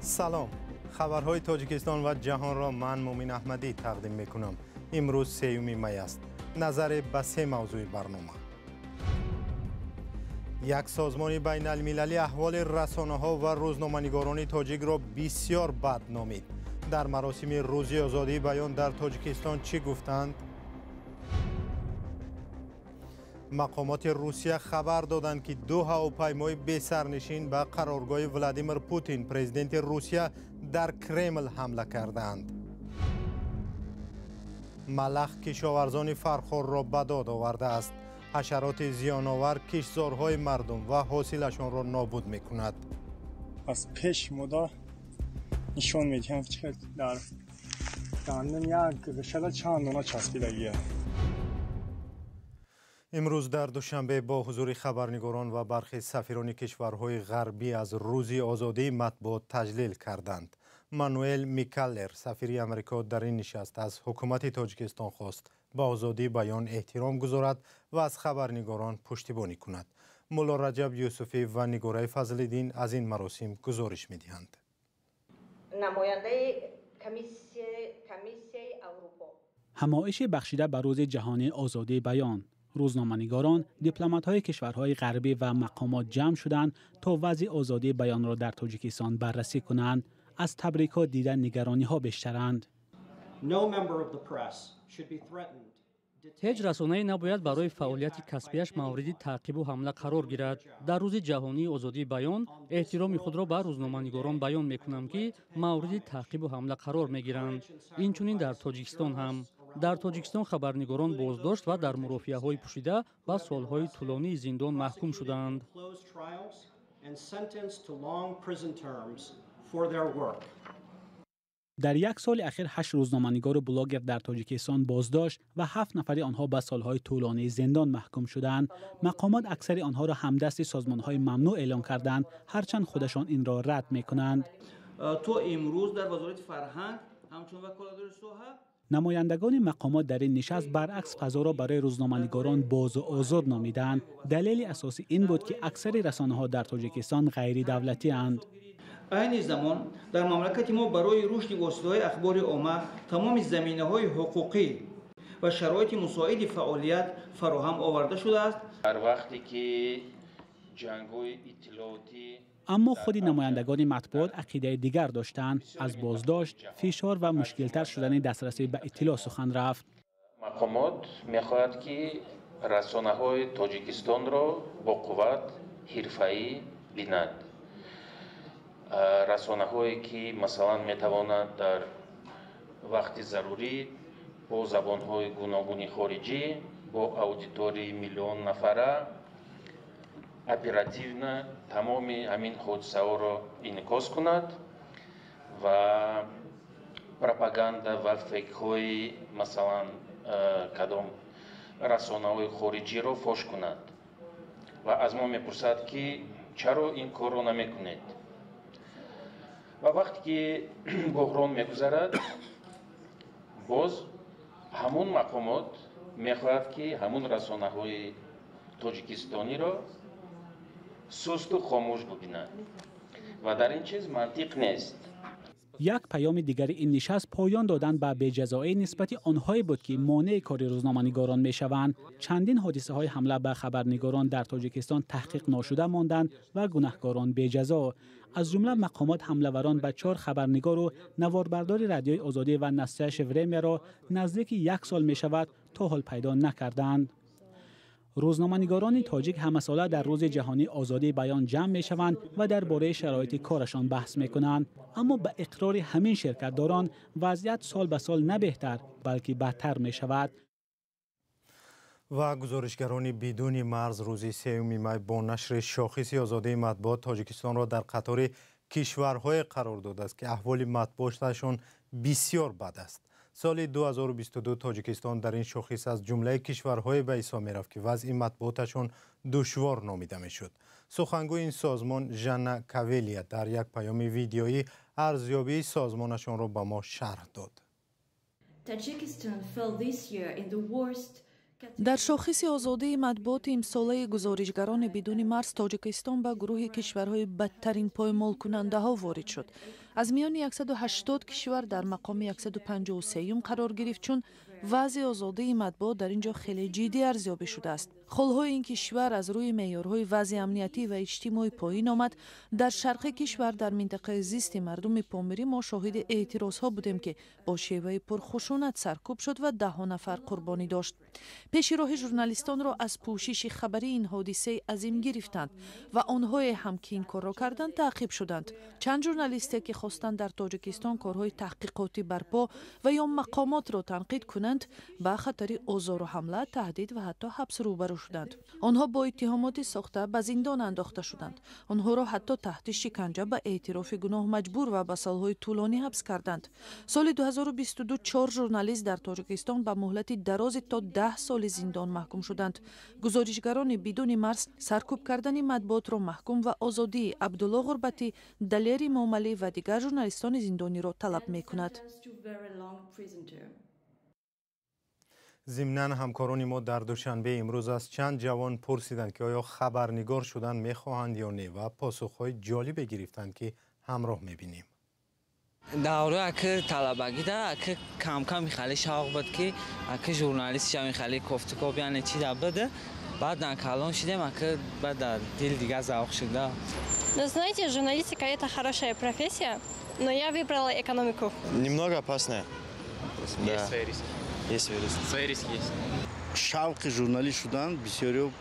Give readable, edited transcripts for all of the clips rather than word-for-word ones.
سلام، خبرهای تاجیکستان و جهان را من مومن احمدی تقدیم میکنم. امروز 3 می است. نظر به 3 موضوع برنامه. یک سازمان بین المللی احوال رسانه‌ها و روزنامه‌نگاران تاجیک را بسیار بد نامید. در مراسم روزی آزادی بیان در تاجیکستان چی گفتند؟ مقامات روسیه خبر دادند که 2 هواپیمای بی سرنشین به قرارگاه ولادیمیر پوتین پرزیدنت روسیه در کرمل حمله کردند. ملخ کشاورزان فرخار را به داد آورده است. حشرات زیان‌آور کشتزارهای مردم و حاصلشان را نابود می‌کند. از پیش مدت نشان می‌دهم که در دندان یک رشته چند دانه چسبیدگی است. امروز در دوشنبه با حضور خبرنگاران و برخی سفیران کشورهای غربی از روز آزادی مطبوعات تجلیل کردند. مانوئل میکالر سفیر امریکا در این نشست از حکومت تاجیکستان خواست به آزادی بیان احترام گذارد و از خبرنگاران پشتیبانی کند. مولا رجب یوسفی و نگاره فضل‌الدین از این مراسم گزارش می‌دهند. نماینده کمیسیون اروپا همایش بخشیده به روز جهانی آزادی بیان، روزنامه‌نگاران، دیپلمات‌های کشورهای غربی و مقامات جمع شدند تا وضع آزادی بیان را در تاجیکستان بررسی کنند. از تبریکات دیدن نگرانی‌ها بیشترند. هیچ رسانه‌ای نباید برای فعالیت کسبیش مورد تعقیب و حمله قرار گیرد. در روز جهانی آزادی بیان احترام خود را به روزنامه‌نگاران بیان می‌کنم که مورد تعقیب و حمله قرار می‌گیرند. اینچنین در تاجیکستان هم. در تاجیکستان خبرنگاران بازداشت و در مرافعه‌های پوشیده به سال‌های طولانی زندان محکوم شدند. در یک سال اخیر 8 روزنامه‌نگار و بلاگر در تاجیکستان بازداشت و 7 نفر آنها به سالهای طولانی زندان محکوم شدند. مقامات اکثر آنها را همدست سازمان‌های ممنوع اعلام کردند، هرچند خودشان این را رد می‌کنند. تو امروز در وزارت فرهنگ همچون وکالت صحه نمایندگان مقامات در این نشست برعکس فضا را برای روزنامه‌نگاران باز و آزاد نامیدند. دلیل اساسی این بود که اکثر رسانه‌ها در تاجیکستان غیر دولتی اند. این زمان در مملکت ما برای رشد واسطه‌های اخبار عامه تمام زمینه‌های حقوقی و شرایط مساعد فعالیت فراهم آورده شده است. در وقتی که جنگ‌های اطلاعاتی اما خود نمایندگان مطبوعات عقیده دیگر داشتند. از بازداشت، فشار و مشکل‌تر شدن دسترسی به اطلاع سخن رفت. مقامات می‌خواهد که رسانه‌های تاجیکستان را با قوت حرفه‌ای بینند. رسانه‌هایی که مثلا می‌توانند در وقت ضروری با زبان‌های گوناگون خارجی با аудитории میلیون نفره оперативно تمام همین حادثه‌ها را انعکاس کند و پروپاگاندا و فیک‌های مثلا کدام رسانه‌های خارجی را فاش کند و از ما می‌پرسد که چرا این کار را نمی‌کنید. و وقتی که بحران می‌گذرد باز همون مقامات می‌خواهد که همون رسانه‌های تاجیکستانی را سست و خاموش ببینند و در این چیز منطق نیست. یک پیام دیگر این نشست پایان دادن به بی‌جزایی نسبت آنهایی بود که مانع کار روزنامه‌نگاران می‌شوند. چندین حادثه‌های حمله به خبرنگاران در تاجیکستان تحقیق ناشده ماندند و گناهکاران بی‌جزا. از جمله مقامات حمله‌وران به 4 خبرنگار و نواربردار رادیوی آزادی و نسایش ورمیا را نزدیک 1 سال می‌شود تا حال پیدا نکردند. روزنامه‌نگاران تاجیک همه ساله در روز جهانی آزادی بیان جمع می‌شوند و درباره شرایط کارشان بحث می‌کنند، اما به اقرار همین شرکت‌داران وضعیت سال به سال نه بهتر بلکه بدتر می‌شود. و گزارشگران بدون مرز روز 3 می با نشر شاخص آزادی مطبوعات تاجیکستان را در قطار کشورهای قرار داده است که احوال مطبوعاتشان بسیار بد است. سال 2022 تاجیکستان در این شاخص از جمله کشورهای به حساب می‌رفت که وضع مطبوعاتشان دشوار نامیده می‌شد. سخنگوی این سازمان ژانا کاولیا در یک پیام ویدیویی ارزیابی سازمانشان را به ما شرح داد. Tajikistan fell this year in the worst дар шохиси озодии матбуоти имсолаи гузоришгарони бидуни марз тоҷикистон ба гурӯҳи кишварҳои бадтарин поймолкунандаҳо ворид шуд. аз миёни 180 кишвар дар мақоми 153 қарор гирифт, чун вазъи озодии матбуот дар ин ҷо хеле ҷиддӣ арзёбӣ шудааст. холҳои ин кишвар аз рӯи меъёрҳои вазъи амниятӣ ва иҷтимоӣ поин омад. дар шарқи кишвар дар минтақаи зисти мардуми помирӣ мо шоҳиди эътирозҳо будем, ки бо шеваи пурхушунат саркӯб шуд ва даҳҳо нафар қурбонӣ дошт. пеши роҳи журналистонро аз пӯшиши хабарии ин ҳодисаи азим гирифтанд ва онҳое ҳам ки ин корро карданд таъқиб шуданд. чанд журналисте ки хостанд дар тоҷикистон корҳои таҳқиқотӣ барпо ва ё мақомотро танқид кунанд, ба хатари озору ҳамла, таҳдид ва ҳатто ҳабс рӯбарӯ шуданд. онҳо бо иттиҳомоти сохта ба зиндон андохта шуданд. онҳоро ҳатто таҳти шиканҷа ба эътирофи гуноҳ маҷбур ва ба солҳои тӯлонӣ ҳабс карданд. соли 2022 4 журналист дар тоҷикистон ба муҳлати дарози то 10 соли зиндон маҳкум шуданд. гузоришгарони бидуни марз саркӯб кардани матбуотро маҳкум ва озодии Абдулло Ғурбатӣ, Далери Момалӣ ва дигар журналистони зиндониро талаб мекунад. ضمناً همکاران ما در دوشنبه امروز از چند جوان پرسیدند که آیا خبرنگار شدن میخواهند یا نه و پاسخهای جالب گرفتند که همراه میبینیم. دوره که طلبگی داره که کم کم خیلی شوق بود که ژورنالیست شویم خیلی گفتگو بیان چی بده. بعد накалон шидем, а بعد дил дига зауқ шуда. Ну, знаете, журналистика – это хорошая профессия, но я выбрала экономику. Немного опасная. Да. Есть свои риски. Есть свои риски. Свои риски есть. шавқи журналист шудан бисёриё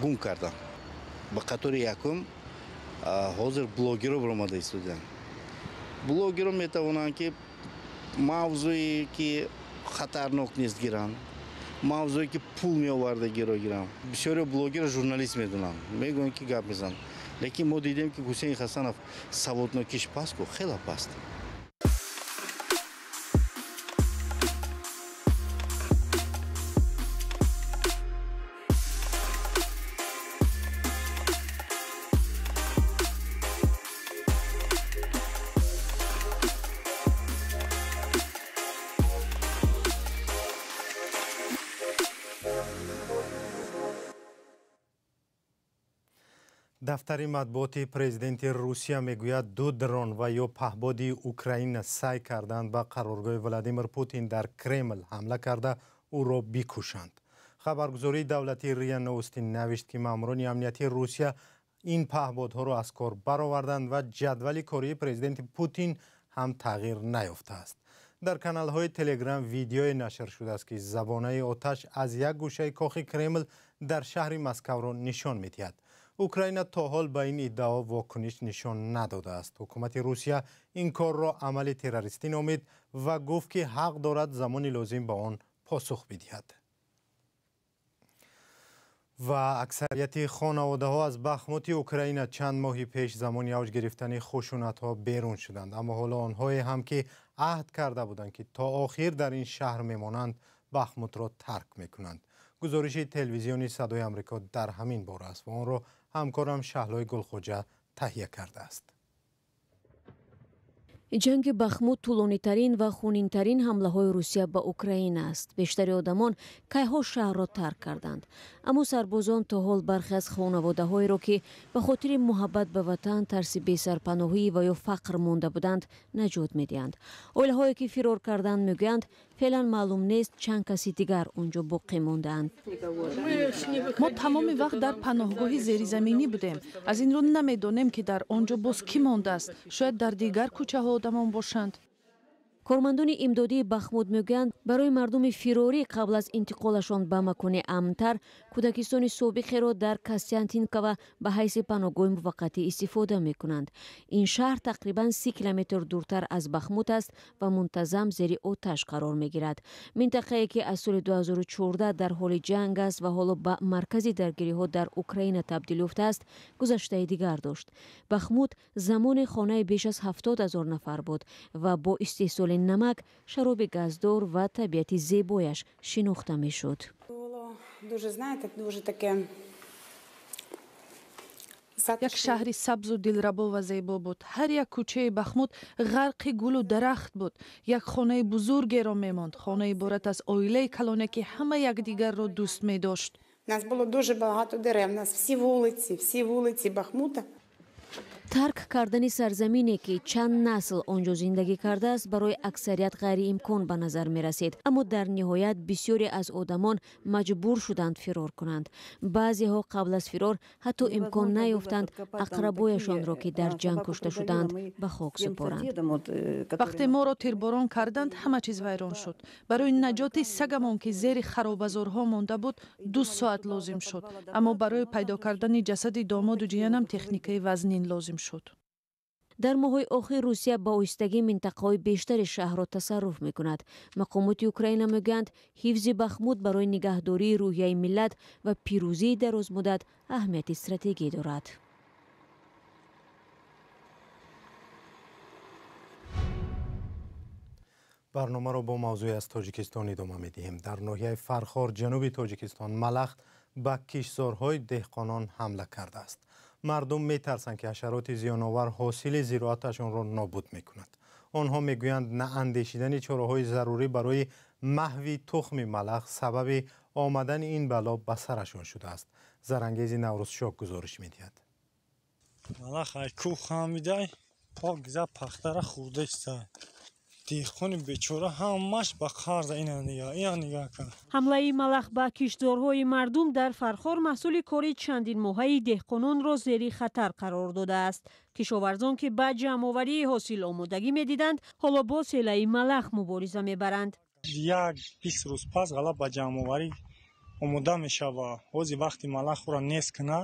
гум кардан. ба қатори якум ҳозир блогерро баромада истодаанд. блогерро метавонанд ки мавзӯе ки хатарнок нест гиранд, мавзӯе ки пул меоварда гиранд. бисёриё блогерро журналист медунанд. мегӯянд ки гап мезананд. лекин мо дидем ки Ҳусейн Хасанов саводнокиш паст, хеле паст. дафтари матбуоти президенти Русия мегӯяд 2 дрон ва ё паҳбоди Украина сай карданд ба қароргоҳи Владимир Путин дар Кремл ҳамла карда ӯро бикушанд. хабаргузории давлатии РИА Новости навишт ки маъмурони амнияти Русия ин паҳбодҳоро аз кор бароварданд ва ҷадвали кории президенти Путин ҳам тағйир наёфтааст. дар каналҳои Телеграм видеое нашр шудааст ки забонаи оташ аз як гӯшаи кохи Кремл дар шаҳри Москавро нишон медиҳад. Украина то ҳол ба ин иддао вокуниш нишон надодааст. ҳукумати Русия ин корро амали террористӣ номид ва гуфт ки ҳақ дорад замони лозим ба он посух бидиҳад. ва аксарияти хонаводаҳо аз Бахмути Украина чанд моҳи пеш замони авҷ гирифтани хушунатҳо берун шуданд, аммо ҳоло онҳое ҳам ки аҳд карда буданд ки то охир дар ин шаҳр мемонанд, Бахмутро тарк мекунанд. гузориши телевизиони Садои Амрико дар ҳамин бора аст ва онро ҳамкорам Шаҳлои Гулхоҷа таҳия кардааст. ҷанги Бахмут тӯлонитарин ва хунинтарин ҳамлаҳои Русия ба Украина аст. бештари одамон кайҳо шаҳрро тарк карданд. аммо сарбозон то ҳол бархе аз хонаводаҳоеро ки ба хотири муҳаббат ба ватан, тарси бесарпаноҳӣ ва ё фақр монда буданд, наҷот медиҳанд. оилаҳое ки фирор карданд мегӯянд феълан маълум нест чанд каси дигар онҷо боқӣ мондаанд. мо тамоми вақт дар паноҳгоҳи зеризаминӣ будем. аз ин рӯ намедонем ки дар онҷо боз кӣ мондааст. шояд дар дигар кӯчаҳо одамон бошанд. кормандони имдодии Бахмут мегӯянд барои мардуми фирорӣ қабл аз интиқолашон ба макони амнтар кӯдакистони собиқеро дар Костянтинкова ба ҳайси паноҳгоҳи муваққатӣ истифода мекунанд. ин шаҳр тақрибан 30 километр дуртар аз Бахмут аст ва мунтазам зери оташ қарор мегирад. минтақае ки аз соли 2014 дар ҳоли ҷанг аст ва ҳоло ба маркази даргириҳо дар Украина табдил ёфтааст, гузаштаи дигар дошт. Бахмут замоне хонаи беш аз 70 000 нафар буд ва бо истеҳсоли намак, шароби газдор ва табиати зебояш шинохта мешуд. Дуже, знаєте, дуже таке یک شهری سبز و دلربا و زیبا بود. هر یک کوچه بخمود غرق گل و درخت بود. یک خانه بزرگی را میماند. خانه عبارت از عائله کلانه که همه یکدیگر را دوست می داشت. Нас було дуже багато дерев, нас всі вулиці Бахмута. тарк кардани сарзамине ки чанд насл онҷо зиндагӣ кардааст барои аксарият ғайриимкон ба назар мерасед, аммо дар ниҳоят бисёре аз одамон маҷбур шуданд фирор кунанд. баъзеҳо қабл аз фирор ҳатто имкон наёфтанд ақрабояшонро ки дар ҷанг кушта шуданд ба хок супоранд. вақте моро тирборон карданд, ҳама чиз вайрон шуд. барои наҷоти сагамон ки зери харобазорҳо монда буд 2 соат лозим шуд, аммо барои пайдо кардани ҷасади домоду ҷиянам техникаи вазнин лозим шуд. дар моҳҳои охир русия ба оҳистагӣ минтақаҳои бештари шаҳрро тасарруф мекунад. мақомоти украина мегӯянд ҳифзи бахмут барои нигаҳдории рӯҳияи миллат ва пирӯзии дарозмуддат аҳамияти стратегӣ дорад. барномаро бо мавзӯи аз тоҷикистон идома медиҳем. дар ноҳияи фархор ҷануби тоҷикистон малахт ба кишзорҳои деҳқонон ҳамла кардааст. мардум метарсанд ки ҳашароти зиёновар ҳосили зироаташонро нобуд мекунад. онҳо мегӯянд наандешидани чораҳои зарурӣ барои маҳви тухми малах сабаби омадани ин бало ба сарашон шудааст. зарангези наврӯзшок гузориш медиҳад. малах ай кӯ хамидай пок гиза пахтара хурдаиста. деҳқони бечора ҳамаш ба қарза ина нигаҳ кан. ҳамлаи малах ба кишзорҳои мардум дар фархор маҳсули кори чандин моҳаи деҳқононро зери хатар қарор додааст. кишоварзон ки ба ҷамъоварии ҳосил омодагӣ медиданд, ҳоло бо селаи малах мубориза мебаранд. як 20 рӯз пас ғала ба ҷамъоварӣ омода мешава. ҳози вақти малахро нест кина,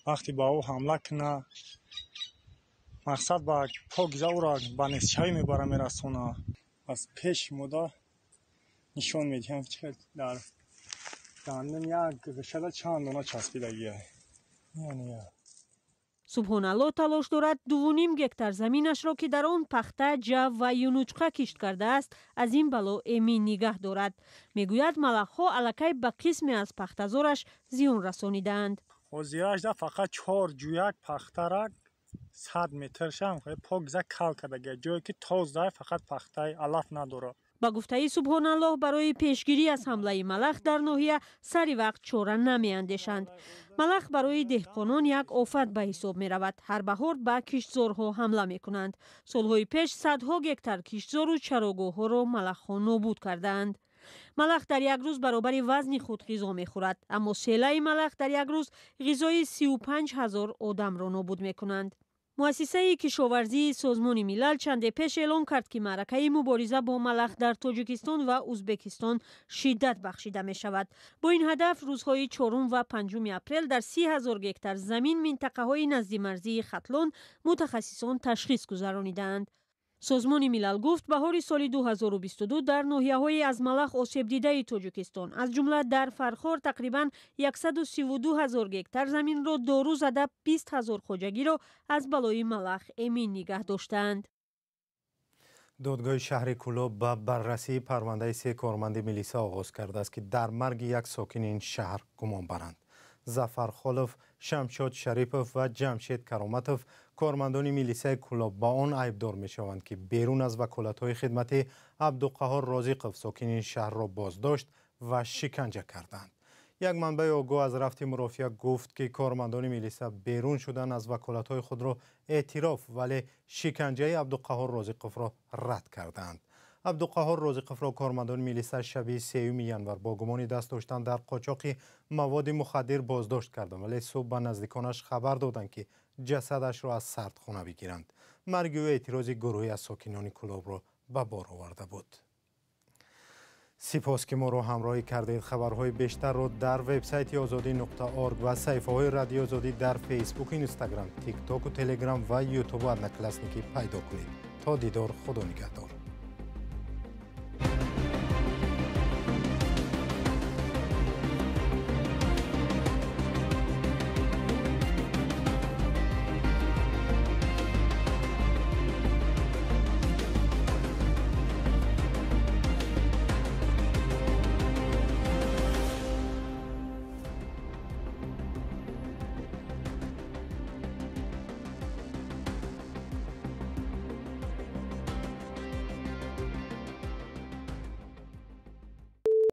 вақти ба ӯ ҳамла кина. мақсад ба покиза ӯро ба нестшавӣ мебара мерасона. аз пеши мода нишон медиҳам дар дандон як ғишада чанд дона часпидагия. субҳоналло талош дорад 2.5 гектар заминашро ки дар он пахта, ҷав ва юнучқа кишт кардааст, аз ин бало эмин нигаҳ дорад. мегӯяд малахҳо аллакай ба қисме аз пахтазораш зиён расонидаанд. ҳозиражда фақат 4 ҷӯяк пахтарак 100 метр шам покиза кал кардагия, ҷое ки тоздай фақат пахтаи алаф надорад. ба гуфтаи субҳоналлоҳ барои пешгирӣ аз ҳамлаи малах дар ноҳия сари вақт чора намеандешанд. малах барои деҳқонон як офат ба ҳисоб меравад. ҳар баҳор ба киштзорҳо ҳамла мекунанд. солҳои пеш садҳо гектар киштзору чарогоҳҳоро малахҳо нобуд кардаанд. малах дар як рӯз баробари вазни худ ғизо мехӯрад, аммо селаи малах дар як рӯз ғизои 35 000 одамро нобуд мекунанд. муассисаи кишоварзии созмони милал чанде пеш эълон кард ки маъракаи мубориза бо малах дар тоҷикистон ва узбекистон шиддат бахшида мешавад. бо ин ҳадаф рӯзҳои 4 ва 5 апрел дар 30 000 гектар замин минтақаҳои назди марзии хатлон мутахассисон ташхис гузаронидаанд. созмони милал гуфт баҳори соли 2022 дар ноҳияҳои аз малах осебдидаи тоҷикистон аз ҷумла дар фархор тақрибан 132 000 гектар заминро дору зада 20 000 хоҷагиро аз балои малах эмин нигаҳ доштаанд. додгоҳи шаҳри Кӯлоб ба баррасии парвандаи 3 корманди милиса оғоз кардааст ки дар марги як сокини ин шаҳр гумон баранд. зафар холов, шамшод шарипов ва ҷамшед кароматов кормандони милисаи Кӯлоб ба он айбдор мешаванд ки берун аз ваколатҳои хидмати Абдуқаҳор Розиқов сокини ин шаҳрро боздошт ва шиканҷа карданд. як манбаи огоҳ аз рафти мурофиа гуфт ки кормандони милиса берун шудан аз ваколатҳои худро эътироф, вале шиканҷаи Абдуқаҳор Розиқовро рад карданд. Абдуқаҳор Розиқовро кормандони милиса шаби 3 январ бо гумони даст доштан дар қочоқи маводи мухаддир боздошт карданд, вале субҳ ба наздиконаш хабар доданд ки ҷасадашро аз сардхона бигиранд. марги ӯ эътирози гурӯҳи аз сокинони Кӯлобро ба бор оварда буд. сипос ки моро ҳамроҳӣ кардед. хабарҳои бештарро дар вебсайти озодӣ.орг ва саҳифаҳои радиои Озодӣ дар фейсбук, инстаграм, тиктоку телеграм ва ютубу одноклассники пайдо кунед. то дидор, худо нигаҳдор.